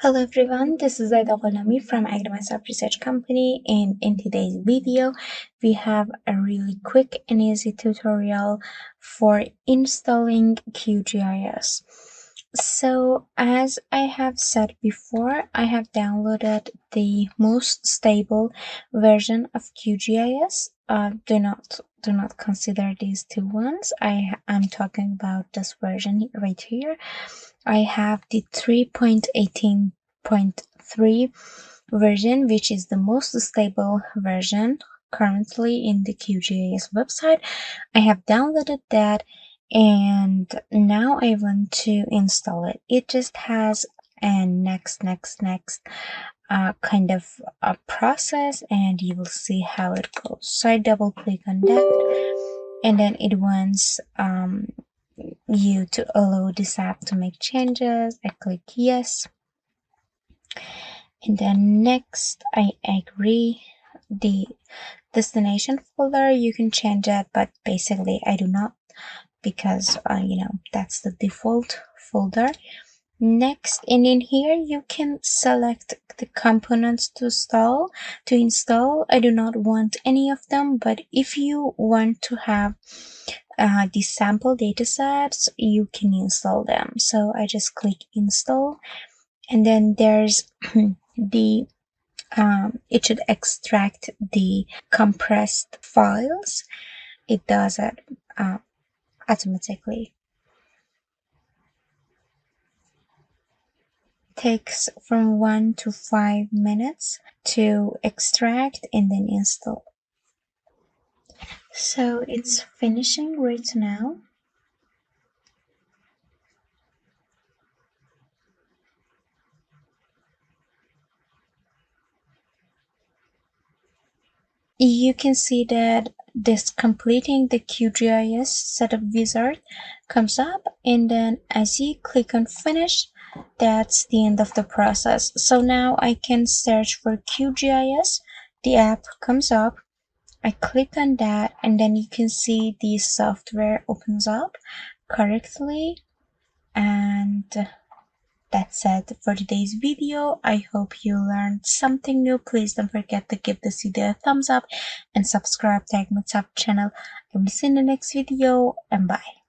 Hello everyone, this is Zaida Gholami from Agrimyself Research Company, and in today's video we have a really quick and easy tutorial for installing QGIS. So as I have said before, I have downloaded the most stable version of QGIS. Do not consider these two ones. I'm talking about this version right here. I have the 3.18.3 version, which is the most stable version currently in the QGIS website. I have downloaded that and now I want to install it. It just has a next kind of a process, and you will see how it goes. So I double click on that, and then it wants you to allow this app to make changes. I click yes, and then next I agree. The destination folder, you can change that, but basically I do not, because that's the default folder. Next, and in here you can select the components to install. I do not want any of them, but if you want to have the sample datasets, you can install them. So I just click install, and then there's the it should extract the compressed files. It does it automatically. Takes from 1 to 5 minutes to extract and then install. So it's finishing right now. You can see that this completing the QGIS setup wizard comes up, and then as you click on finish, that's the end of the process. So now I can search for QGIS. The app comes up. I click on that, and then you can see the software opens up correctly. And that's it for today's video. I hope you learned something new. Please don't forget to give this video a thumbs up and subscribe to AgriMyself channel. I will see you in the next video, and bye.